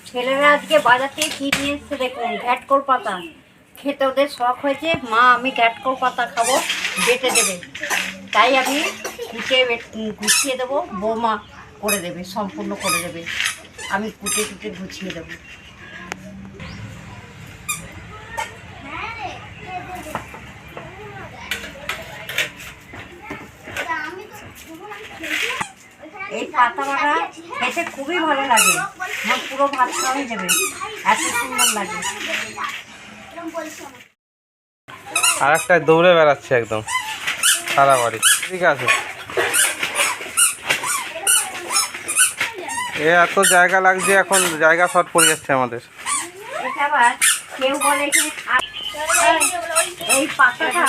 ছেলেরা আজকে বাজার থেকে কি নিয়ে এসছে দেখুন, ঘ্যাটকোল পাতা খেতে ওদের শখ হয়েছে। মা আমি ঘ্যাটকোল পাতা খাবো, বেটে দেবে, তাই আমি গুছিয়ে দেবো, বৌমা করে দেবে, সম্পূর্ণ করে দেবে, আমি কুটে গুছিয়ে দেবো। এই পাতা বাটা খেতে খুবই ভালো লাগে, আমার পুরো ভাত খাওয়া হয়ে যাবে, এত সুন্দর লাগে। আর একটা দৌড়ে বেড়াচ্ছে একদম সারা বাড়ি। ঠিক আছে, এ এত জায়গা লাগছে, এখন জায়গা শর্ট পড়ে যাচ্ছে আমাদের। কেউ বলে এই পাতাটা,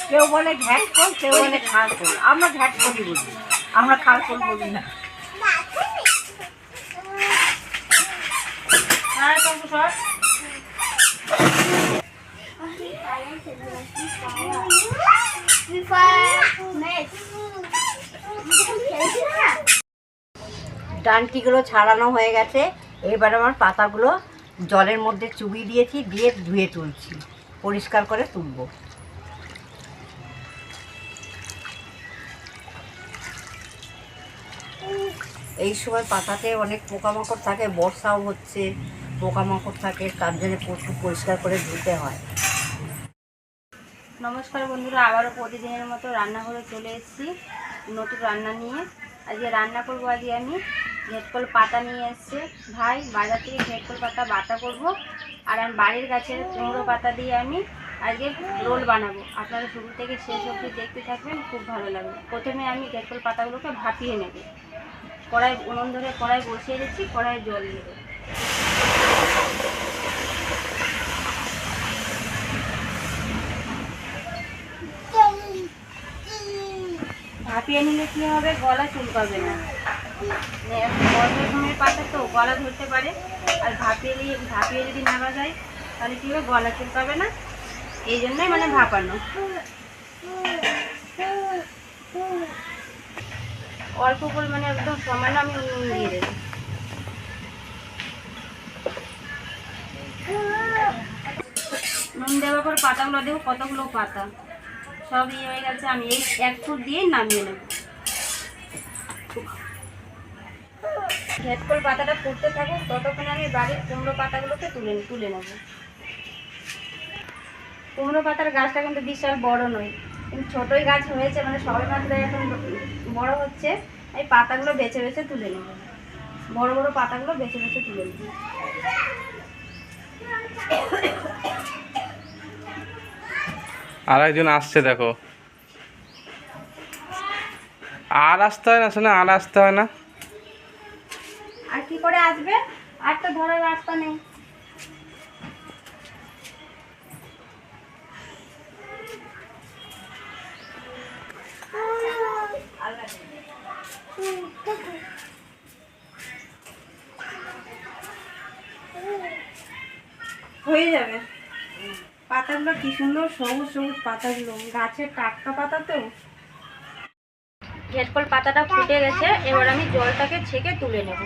কেউ বলে ঘ্যাটকোল, কেউ বলে খালকোল। আমরা ঘ্যাটকোলই বলি, আমরা খালকোল বলি না। ডান্টিগুলো ছাড়ানো হয়ে গেছে, এবার আমার পাতাগুলো জলের মধ্যে চুবিয়ে দিয়েছি, দিয়ে ধুয়ে তুলছি, পরিষ্কার করে তুলব। এই সময় পাতাতে অনেক পোকামাকড় থাকে, বর্ষাও হচ্ছে, পোকামাকড় থাকে, তার জন্য প্রচুর পরিষ্কার করে ধুতে হয়। নমস্কার বন্ধুরা, আবারও প্রতিদিনের মতো রান্নাঘরে চলে এসেছি নতুন রান্না নিয়ে। আজকে রান্না করবো, আজকে আমি ঘেটকোল পাতা নিয়ে এসেছি ভাই বাজার থেকে, ঘেটকোল পাতা বাটা করব। আর আমি বাড়ির গাছের কুমড়ো পাতা দিয়ে আমি আজকে রোল বানাবো। আপনারা শুরু থেকে শেষ অবধি দেখতে থাকবেন, খুব ভালো লাগবে। প্রথমে আমি ঘেটকোল পাতাগুলোকে ভাপিয়ে নেব। উনুন ধরে কড়াই বসিয়ে দিচ্ছি, কড়াই জল দেবো। ভাপিয়ে নিলে কী হবে, গলা চুলকাবে না। গরমের পাতা তো গলা ধরতে পারে, আর ভাপিয়ে যদি নামা যায় তাহলে কী হবে, গলা চুলকাবে না। এই জন্যই মানে ভাপানো। অল্প পরিমাণে একদম সামান্য আমি নুন দিয়ে দেবো। নুন দেওয়ার পর পাতাগুলো দেবো, কতগুলো পাতা সব ইয়ে হয়ে গেছে। আমি এই এক ফুট দিয়েই নামিয়ে নেব। ঘেটকোল পাতাটা ফুটতে থাকুক, ততক্ষণে আমি বাড়ির কুমড়ো পাতাগুলোকে তুলে নেব। কুমড়ো পাতার গাছটা কিন্তু বিশাল বড় নয়, কিন্তু ছোটোই গাছ হয়েছে, মানে সবে মাত্র এখন বড় হচ্ছে। এই পাতাগুলো বেছে বেছে তুলে নেব, বড় বড় পাতাগুলো বেছে বেছে তুলে নেব। আর একজন আসছে দেখো, আর আসতে হয় না, শোনা, আর আসতে হয় না। আর কি করে আসবে, আর তো ধরার রাস্তা নেই। হয়ে যাবে। পাতাগুলো কি সুন্দর সবুজ সবুজ পাতাগুলো, গাছের টাটকা পাতা তো। ঘেটকোল পাতাটা ফুটে গেছে, এবার আমি জলটাকে ছেঁকে তুলে নেব।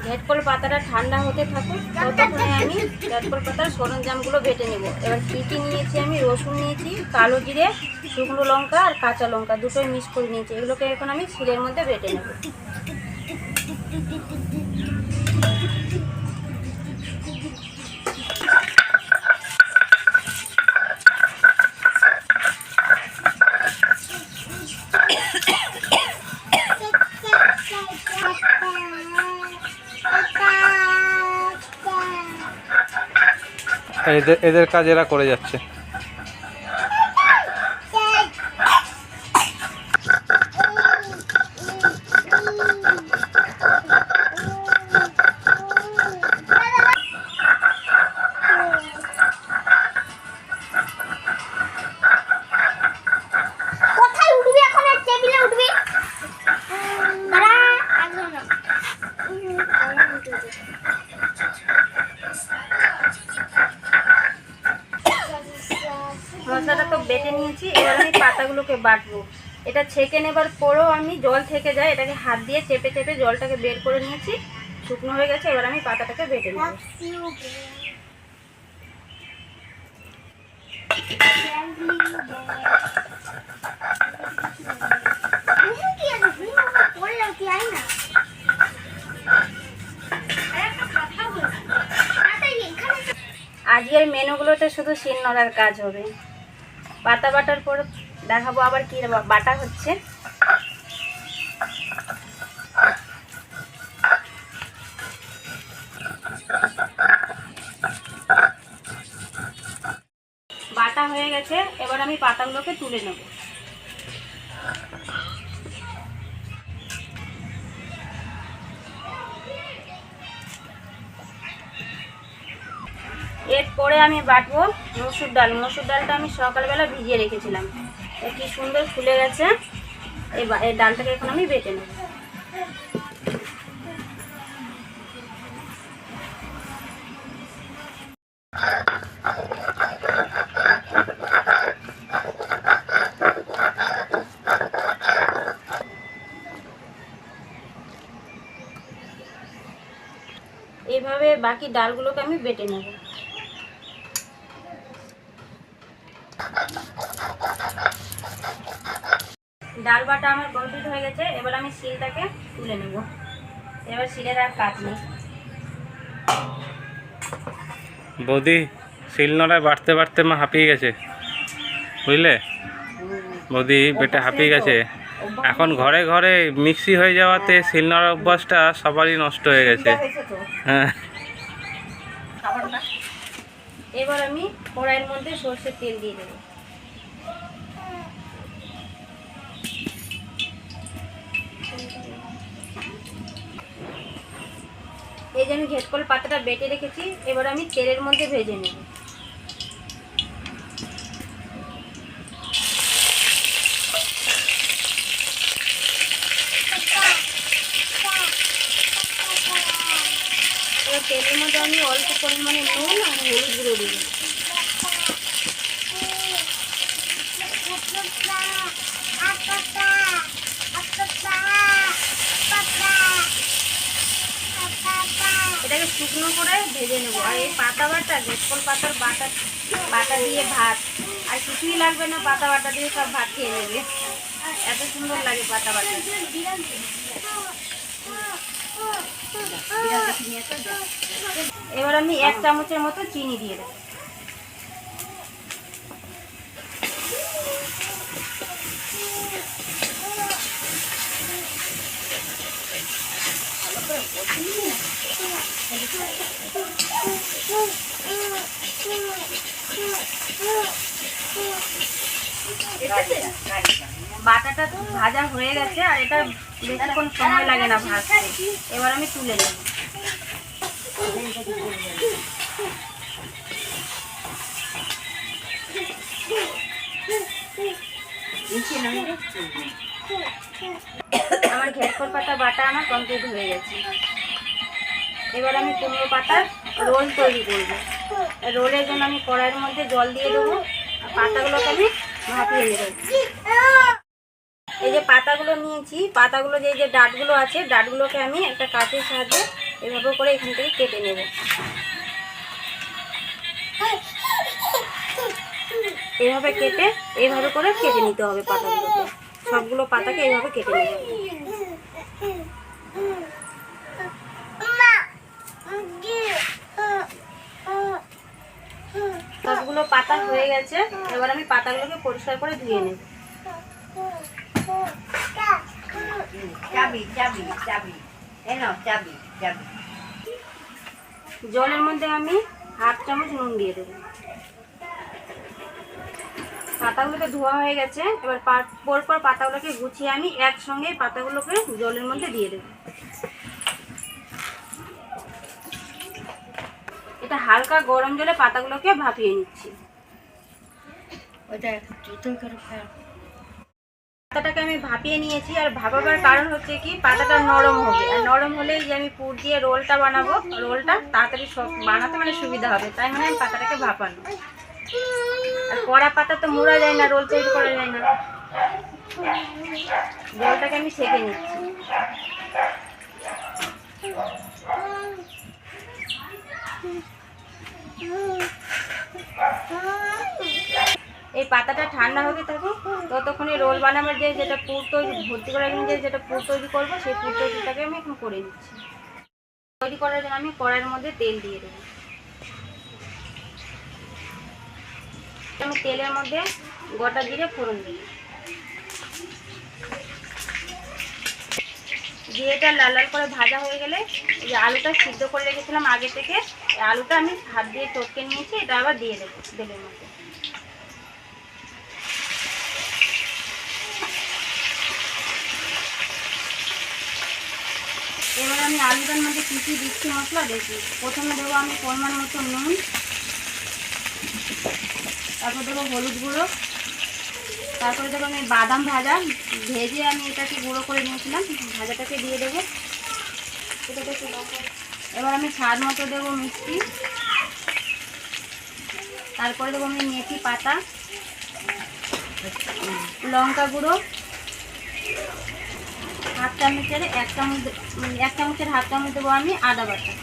ঘেটকোল পাতাটা ঠান্ডা হতে থাকুক, ততক্ষণে আমি ঘেটকোল পাতার সরঞ্জামগুলো বেটে নেব। এবার কী কী নিয়েছি, আমি রসুন নিয়েছি, কালো জিরে, শুকনো লঙ্কা আর কাঁচা লঙ্কা দুটোই মিক্স করে নিয়েছি। এগুলোকে এখন আমি শিলের মধ্যে বেটে নেব। এদের কাজ এরা করে যাচ্ছে। মশলাটা তো বেটে নিয়েছি, এবার আমি পাতাগুলোকে বাটবো। এটা ছেঁকে নেবার পরেও আমি জল থেকে যায়, এটাকে হাত দিয়ে চেপে চেপে জলটাকে বের করে নিয়েছি, শুকনো হয়ে গেছে। এবার আমি পাতাটাকে বেটে নেব। আজকের মেনুগুলোতে শুধু শিলনোড়ার কাজ হবে। পাতা বাটার পর দেখাবো আবার কি বাটা হচ্ছে। বাটা হয়ে গেছে, এবার আমি পাতাগুলোকে তুলে নেব। এরপরে আমি বাটবো মসুর ডাল। মসুর ডালটা আমি সকালবেলা ভিজিয়ে রেখেছিলাম, কি সুন্দর ফুলে গেছে। এই ডালটাকে এখন আমি বেটে নেব। এইভাবে বাকি ডালগুলোকে আমি বেটে নেব। ডাল বাটা আমার কমপ্লিট হয়ে গেছে, এবার আমি শিলটাকে তুলে নেব। এবার শিলের আর কাজ নেই। বৌদি শিলনোড়ায় বাটতে বাটতে মা হাঁপিয়ে গেছে, বুঝলে বৌদি, বেটে হাঁপিয়ে গেছে। এখন ঘরে ঘরে মিক্সি হয়ে যাওয়াতে শিলনোড়ার অভ্যাসটা সবারই নষ্ট হয়ে গেছে। হ্যাঁ, এবার আমি কড়াইয়ের মধ্যে সরষের তেল দিয়ে দেবো। এই যে আমি ঘেটকল পাতাটা বেটে রেখেছি, এবার আমি তেলের মধ্যে ভেজে নেব। এবার তেলের মধ্যে আমি অল্প পরিমাণে নুন আর হলুদ গুঁড়ো দিই। এটাকে শুকনো করে ভেজে নেবো। আর এই পাতা বাটা, ঘেটকল পাতার বাটা দিয়ে ভাত, আর কিছুই লাগবে না, পাতা বাটা দিয়ে সব ভাত খেয়ে নেবে। এত সুন্দর লাগে পাতা বাটা। এবার আমি 1 চামচের মতো চিনি দিয়ে দেবো। বাটাটা ভাজা হয়ে গেছে, আর এটা বেশিক্ষণ সময় লাগে না ভাজতে। এবার আমি তুলে নেব। আমার ঘেটকল পাতা বাটা আমার কমপ্লিট হয়ে গেছে। এবার আমি কুমড়ো পাতার রোল তৈরি করব। রোলের জন্য আমি কড়াইয়ের মধ্যে জল দিয়ে দেবো, পাতাগুলোকে আমি ভাপিয়ে নেব। এই যে পাতাগুলো নিয়েছি, পাতাগুলো যে ডাঁটগুলো আছে, ডাঁটগুলোকে আমি একটা কাঁচের সাহায্যে এভাবে করে এখান থেকে কেটে নেব। এভাবে কেটে এইভাবে করে কেটে নিতে হবে পাতাগুলোকে। সবগুলো পাতাকে এইভাবে কেটে নেব। সবগুলো পাতা হয়ে গেছে, এবার আমি পাতাগুলোকে পরিষ্কার করে ধুয়ে নেব। জলের মধ্যে আমি 1/2 চামচ নুন দিয়ে দেবো। পাতাগুলোকে ধোয়া হয়ে গেছে, এবার পরপর পাতাগুলোকে গুছিয়ে আমি একসঙ্গে পাতাগুলোকে জলের মধ্যে দিয়ে দেবো। এটা হালকা গরম জলে পাতাগুলোকে ভাপিয়ে নিচ্ছি। পাতাটাকে আমি ভাপিয়ে নিয়েছি, আর ভাপাবার কারণ হচ্ছে কি পাতাটা নরম হবে, আর নরম হলেই যে আমি পুর দিয়ে রোলটা বানাবো, রোলটা তাড়াতাড়ি সব বানাতে মানে সুবিধা হবে, তাই মানে আমি পাতাটাকে ভাপানো। আর কড়া পাতা তো মোড়া যায় না, রোল তৈরি করা যায় না। রোলটাকে আমি সেঁকে নিচ্ছি। এই পাতাটা ঠান্ডা হতে থাকুক, ততক্ষণে রোল বানাবার যেটা পুর তৈরি ভর্তি করার জন্য যেটা পুর তৈরি করবো, সেই পুর তৈরিটাকে আমি এখন করে নিচ্ছি। তৈরি করার জন্য আমি কড়াইয়ের মধ্যে তেল দিয়ে দেবো। আমি তেলের মধ্যে গোটা জিরে ফোড়ন দিই। জিরেটা লাল লাল করে ভাজা হয়ে গেলে এই যে আলুটা সিদ্ধ করে রেখেছিলাম আগে থেকে, এই আলুটা আমি হাত দিয়ে টপকে নিয়েছি, এটা আবার দিয়ে দেবো তেলের মধ্যে। এবার আমি আলুটার মধ্যে কী কী দিচ্ছি মশলা দেখি। প্রথমে দেবো আমি পরিমাণ মতো নুন, তারপর দেবো হলুদ গুঁড়ো, তারপরে দেবো আমি বাদাম ভাজা ভেজে আমি এটাকে গুঁড়ো করে নিয়েছিলাম, ভাজাটাকে দিয়ে দেবো। এবার আমি স্বাদ মতো দেবো মিষ্টি, তারপরে দেবো আমি মেথি পাতা, লঙ্কা গুঁড়ো হাফ চামচের এক চামচের হাফ চামচ দেবো আমি আদা বাটা।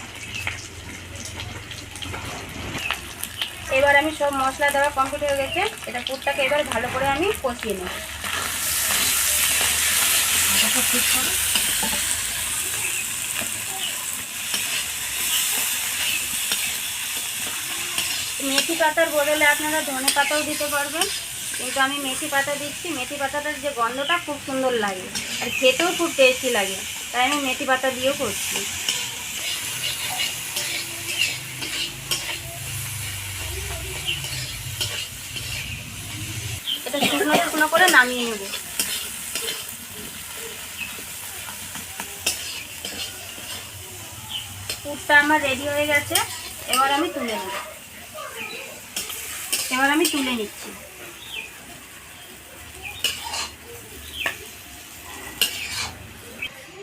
এবার আমি সব মশলা দেওয়া কমপ্লিট হয়ে গেছে, এটা পুরটাকে এবার ভালো করে আমি কষিয়ে নেব। মেথি পাতার বদলে আপনারা ধনে পাতাও দিতে পারবেন, কিন্তু আমি মেথি পাতা দিচ্ছি। মেথি পাতাটার যে গন্ধটা খুব সুন্দর লাগে, আর খেতেও খুব টেস্টি লাগে, তাই আমি মেথি পাতা দিয়েও করছি। এটা শুকনো শুকনো করে নামিয়ে নেব। পুরটা আমার রেডি হয়ে গেছে, এবার আমি তুলে নেব। এবার আমি তুলে নিচ্ছি।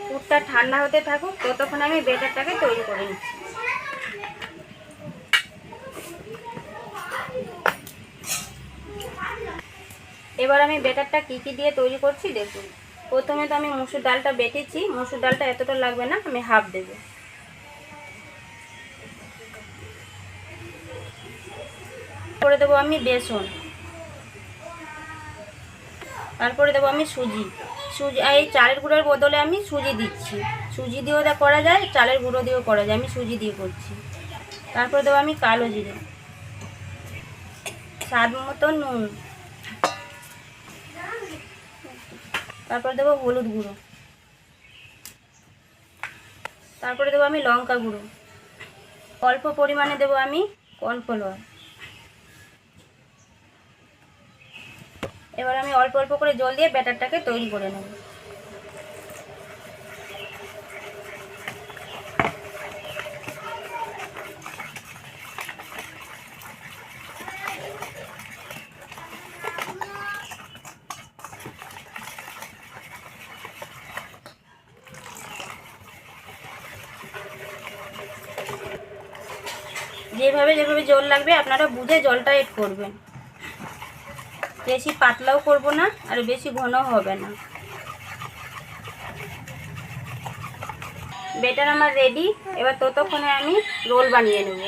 পুরটা ঠান্ডা হতে থাকুক, ততক্ষণ আমি ব্যাটারটাকে তৈরি করে নিচ্ছি। এবার আমি ব্যাটারটা কী কী দিয়ে তৈরি করছি দেখুন। প্রথমে তো আমি মসুর ডালটা বেটেছি, মসুর ডালটা এতটা লাগবে না, আমি হাফ দেবো। তারপরে দেবো আমি বেসন, তারপরে দেবো আমি সুজি। এই চালের গুঁড়োর বদলে আমি সুজি দিচ্ছি। সুজি দিয়েও করা যায়, চালের গুঁড়ো দিয়েও করা যায়, আমি সুজি দিয়ে করছি। তারপরে দেবো আমি কালো জিরে, স্বাদ মতো নুন, তারপরে দেবো হলুদ গুঁড়ো, তারপরে দেবো আমি লঙ্কা গুঁড়ো, অল্প পরিমাণে দেবো আমি কর্নফ্লাওয়ার। এবার আমি অল্প অল্প করে জল দিয়ে ব্যাটারটাকে তৈরি করে নেব। যেভাবে যেভাবে জল লাগবে আপনারা বুঝে জলটা এড করবেন, বেশি পাতলাও করব না আর বেশি ঘনও হবে না। ব্যাটার আমার রেডি, এবার ততক্ষণে আমি রোল বানিয়ে নেব।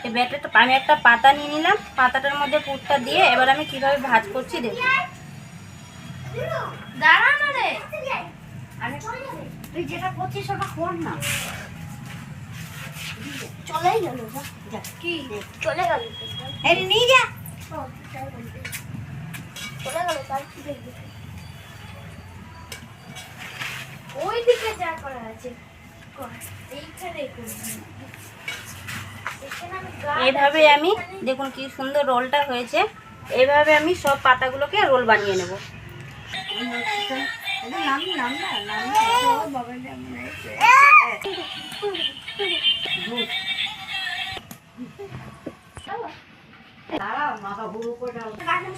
এই ব্যাটারটা আমি একটা পাতা নিয়ে নিলাম, পাতাটার মধ্যে পুরটা দিয়ে এবার আমি কিভাবে ভাজ করছি দেখুন। দাঁড়া না রে, তুই যেটা করছিস ওটা কর না। চলেই গেল, কি চলে গেল? এই নিয়ে যা, চলে গেল। তার কি দেখবি? ওই দিকে যা করা আছে এইখানে করবি। এইভাবে আমি দেখুন কি সুন্দর রোলটা হয়েছে। এইভাবে আমি সব পাতাগুলোকে রোল বানিয়ে নেব।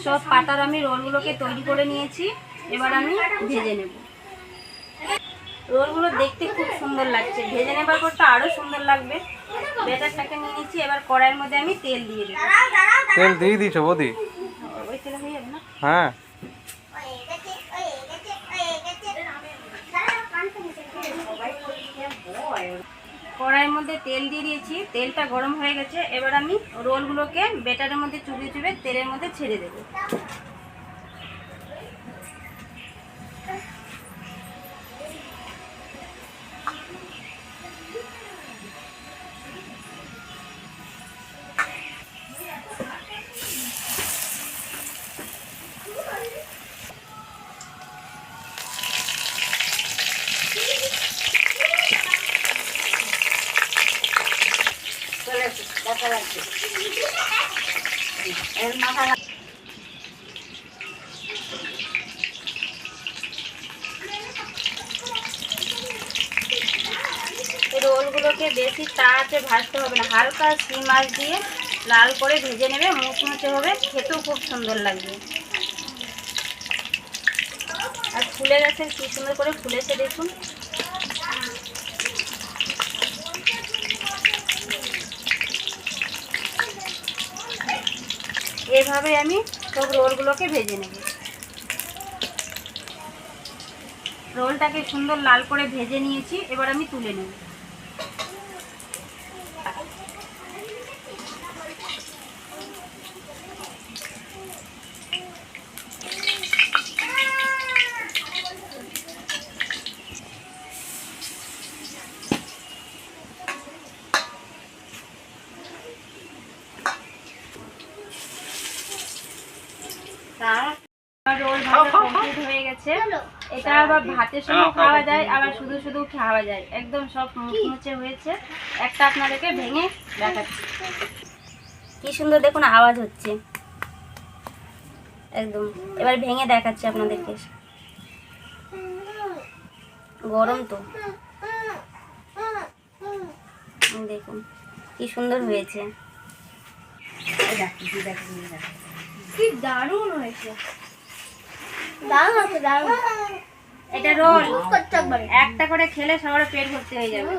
সব পাতার আমি রোলগুলোকে তৈরি করে নিয়েছি। এবার আমি ভেজে নেব। রোলগুলো দেখতে খুব সুন্দর লাগছে, ভেজে নেবার পর তো আরও সুন্দর লাগবে। ব্যাটারটাকে নিয়ে নিচ্ছি। এবার কড়াইয়ের মধ্যে আমি তেল দিয়ে দেবো। তেল দিয়ে দিয়েছো বৌদি? ওই তেলে হয়ে যাবে না? হ্যাঁ। কড়াইয়ের মধ্যে তেল দিয়ে দিয়েছি, তেলটা গরম হয়ে গেছে। এবার আমি রোলগুলোকে ব্যাটারের মধ্যে চুবিয়ে চুবিয়ে তেলের মধ্যে ছেড়ে দেবো। রোলগুলোকে বেশি তাড়াতে ভাজতে হবে না, হালকা সিম আঁচ দিয়ে লাল করে ভেজে নেবে, মুচমুচে হবে, খেতেও খুব সুন্দর লাগবে। আর ফুলে গেছে, কি সুন্দর করে ফুলেছে দেখুন। এভাবে আমি সব রোলগুলোকে ভেজে নেব। রোলটাকে সুন্দর লাল করে ভেজে নিয়েছি। এবার আমি তুলে নেব। রোল ভাজা কমপ্লিট হয়ে গেছে। এটা আবার ভাতের সঙ্গে খাওয়া যায়, আবার শুধু শুধু খাওয়া যায়। একদম সব মুচমুচে হয়েছে। একটা আপনাদেরকে ভেঙে দেখাচ্ছি। কি সুন্দর দেখুন আওয়াজ হচ্ছে একদম। এবার ভেঙে দেখাচ্ছি আপনাদেরকে। গরম তো, দেখুন কি সুন্দর হয়েছে। কি দারুণ হয়েছে, দারুণ আছে, দারুণ। এটা রোল একটা করে খেলে সবার পেট ভর্তি হয়ে যাবে।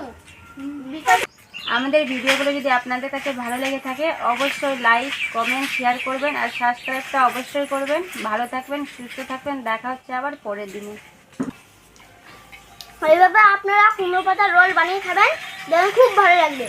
আমাদের ভিডিওগুলো যদি আপনাদের কাছে ভালো লেগে থাকে অবশ্যই লাইক, কমেন্ট, শেয়ার করবেন আর সাবস্ক্রাইবটা অবশ্যই করবেন। ভালো থাকবেন, সুস্থ থাকবেন। দেখা হচ্ছে আবার পরের দিনে। এইভাবে আপনারা কুমড়ো পাতার রোল বানিয়ে খাবেন, দেখুন খুব ভালো লাগবে।